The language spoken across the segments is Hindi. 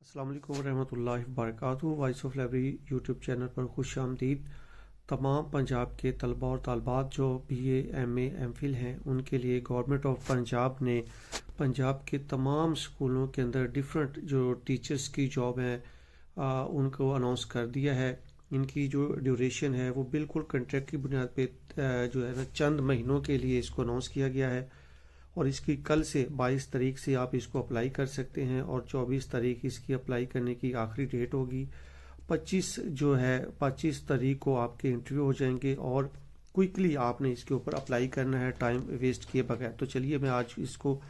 अस्सलाम वालेकुम रहमतुल्लाहि व बरकातुहू। Voice of library YouTube channel पर खुश आमदीद। तमाम पंजाब के तलबा और तालबात जो BA MA MPhil हैं उनके लिए गवर्नमेंट ऑफ पंजाब ने पंजाब के तमाम स्कूलों के अंदर डिफरेंट जो टीचर्स की जॉब है उनको अनाउंस कर दिया है। इनकी जो ड्यूरेशन है वो बिल्कुल कंट्रैक्ट की बुनियाद पे जो है ना चंद महीनों के लिए इसको अनाउंस किया गया है और इसकी कल से 22 तारीख से आप इसको अप्लाई कर सकते हैं और 24 तारीख इसकी अप्लाई करने की आखिरी डेट होगी। 25 तारीख को आपके इंटरव्यू हो जाएंगे और क्विकली आपने इसके ऊपर अप्लाई करना है टाइम वेस्ट किए बगैर। तो चलिए मैं आज इसको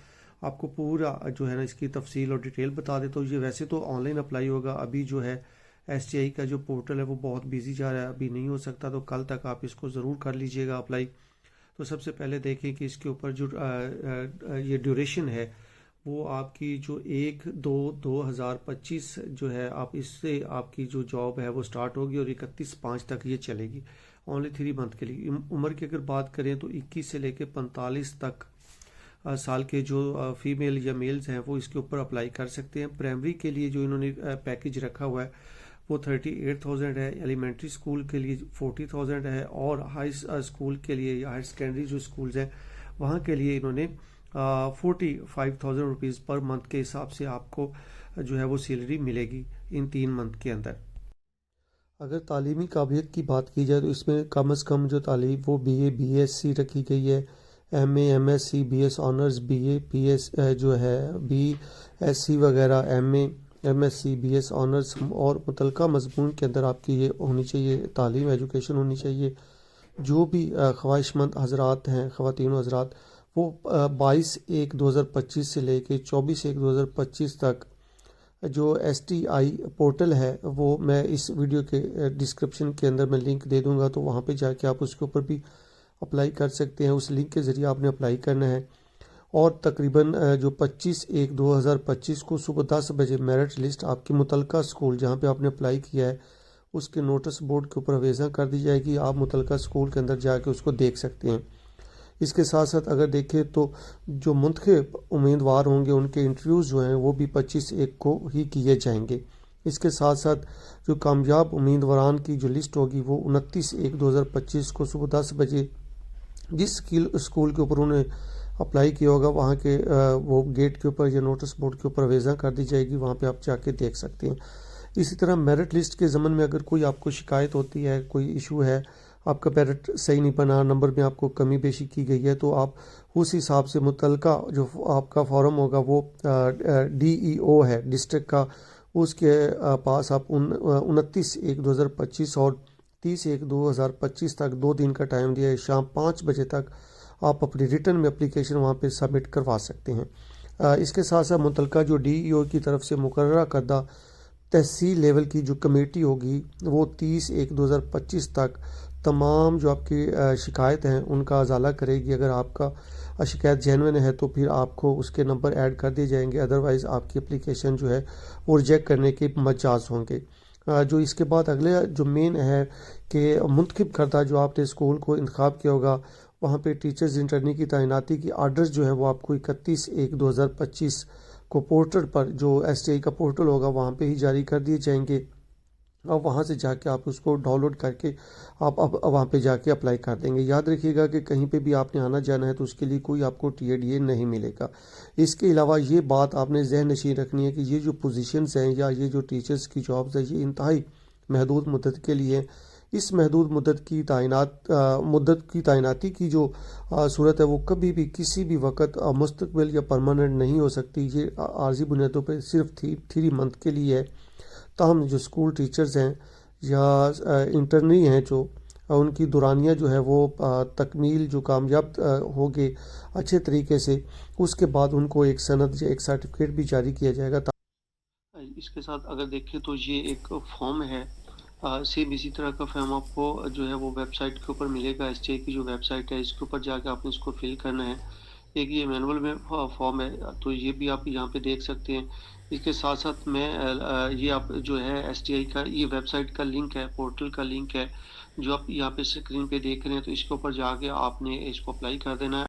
आपको पूरा जो है ना इसकी तफसील और डिटेल बता देता हूँ। ये वैसे तो ऑनलाइन अप्लाई होगा, अभी जो है STI का जो पोर्टल है वो बहुत बिजी जा रहा है, अभी नहीं हो सकता, तो कल तक आप इसको ज़रूर कर लीजिएगा अप्लाई। तो सबसे पहले देखें कि इसके ऊपर जो ये ड्यूरेशन है वो आपकी जो 1/2/2025 जो है आप इससे आपकी जो जॉब है वो स्टार्ट होगी और 31/5 तक ये चलेगी, ओनली 3 मंथ के लिए। उम्र की अगर बात करें तो 21 से लेकर 45 तक साल के जो फीमेल या मेल्स हैं वो इसके ऊपर अप्लाई कर सकते हैं। प्राइमरी के लिए जो इन्होंने पैकेज रखा हुआ है वो 38,000 है, एलिमेंट्री स्कूल के लिए 40,000 है और हाई स्कूल के लिए या हायर सेकेंडरी जो स्कूल्स हैं वहाँ के लिए इन्होंने 45,000 रुपीज़ पर मंथ के हिसाब से आपको जो है वो सैलरी मिलेगी इन 3 मंथ के अंदर। अगर तालीमी काबिलियत की बात की जाए तो इसमें कम से कम जो तालीम वो BA BSc रखी गई है, MA MSc BS honours BA PS जो है BSc वगैरह MA MSc BS ऑनर्स और मुतलका मजमून के अंदर आपकी ये होनी चाहिए, तालीम एजुकेशन होनी चाहिए। जो भी ख्वाहिशमंद हजरात हैं, ख़वातीन हजरात, वो 22/1/2025 से लेके 24/1/2025 तक जो STI पोर्टल है वो मैं इस वीडियो के डिस्क्रिप्शन के अंदर मैं लिंक दे दूंगा, तो वहाँ पे जाके आप उसके ऊपर भी अप्लाई कर सकते हैं। उस लिंक के ज़रिए आपने अप्लाई करना है और तकरीबन जो 25/1/2025 को सुबह 10 बजे मेरिट लिस्ट आपकी मुतलका स्कूल जहाँ पे आपने अप्लाई किया है उसके नोटिस बोर्ड के ऊपर अवेज़ा कर दी जाएगी। आप मुतलका स्कूल के अंदर जाके उसको देख सकते हैं। इसके साथ साथ अगर देखें तो जो मुंतखब उम्मीदवार होंगे उनके इंटरव्यूज़ जो हैं वो भी 25/1 को ही किए जाएंगे। इसके साथ साथ जो कामयाब उम्मीदवारान की जो लिस्ट होगी वो 29/1/2025 को सुबह 10 बजे जिस स्कूल के ऊपर उन्होंने अप्लाई किया होगा वहाँ के वो गेट के ऊपर या नोटिस बोर्ड के ऊपर अवेज़ा कर दी जाएगी, वहाँ पे आप जाके देख सकते हैं। इसी तरह मेरिट लिस्ट के ज़मन में अगर कोई आपको शिकायत होती है, कोई इशू है, आपका मेरिट सही नहीं बना, नंबर में आपको कमी पेशी की गई है, तो आप उस हिसाब से मुतलका जो आपका फॉर्म होगा वो DEO है डिस्ट्रिक्ट का, उसके पास आप 29/1/2025 और 30/1/2025 तक 2 दिन का टाइम दिया है। शाम 5 बजे तक आप अपनी रिटर्न में एप्लीकेशन वहाँ पे सबमिट करवा सकते हैं। इसके साथ साथ मुतलका जो DEO की तरफ से मुकर्ररा करदा तहसील लेवल की जो कमेटी होगी वो 30/1/2025 तक तमाम जो आपकी शिकायत हैं उनका अजाला करेगी। अगर आपका शिकायत जेन्युइन है तो फिर आपको उसके नंबर ऐड कर दिए जाएंगे, अदरवाइज़ आपकी एप्लीकेशन जो है वो रिजेक्ट करने के मजाज होंगे। जो इसके बाद अगले जो मेन है कि मुंतखब करदा जो आपने स्कूल को इंतखाब किया होगा वहाँ पे टीचर्स इंटर्नी की तैनाती की आर्डर्स जो है वो आपको 31/1/2025 को पोर्टल पर जो STI का पोर्टल होगा वहाँ पे ही जारी कर दिए जाएंगे और वहाँ से जाके आप उसको डाउनलोड करके आप अब वहाँ पे जाके अप्लाई कर देंगे। याद रखिएगा कि कहीं पे भी आपने आना जाना है तो उसके लिए कोई आपको TADA नहीं मिलेगा। इसके अलावा ये बात आपने जहन नशीन रखनी है कि ये जो पोजीशंस हैं या ये जो टीचर्स की जॉब्स हैं ये इंतहाई महदूद मुद्दत के लिए। इस महदूद मुद्दत की तैनाती की जो सूरत है वो कभी भी किसी भी वक्त मुस्तकबिल या परमानेंट नहीं हो सकती। ये आर्जी बुनियादों पर सिर्फ 3 मंथ के लिए है। ताहम जो स्कूल टीचर्स हैं या इंटर्नी हैं जो उनकी दुरानियाँ जो है वो तकमील जो कामयाब हो गए अच्छे तरीके से, उसके बाद उनको एक सनद या एक सर्टिफिकेट भी जारी किया जाएगा। इसके साथ अगर देखें तो ये एक फॉर्म है, सेम इसी तरह का फॉर्म आपको जो है वो वेबसाइट के ऊपर मिलेगा। STI की जो वेबसाइट है इसके ऊपर जाके आपने इसको फिल करना है। एक ये मैनुअल में फॉर्म है तो ये भी आप यहाँ पे देख सकते हैं। इसके साथ साथ मैं ये आप जो है STI का ये वेबसाइट का लिंक है, पोर्टल का लिंक है जो आप यहाँ पे स्क्रीन पे देख रहे हैं, तो इसके ऊपर जाके आपने इसको अप्लाई कर देना है।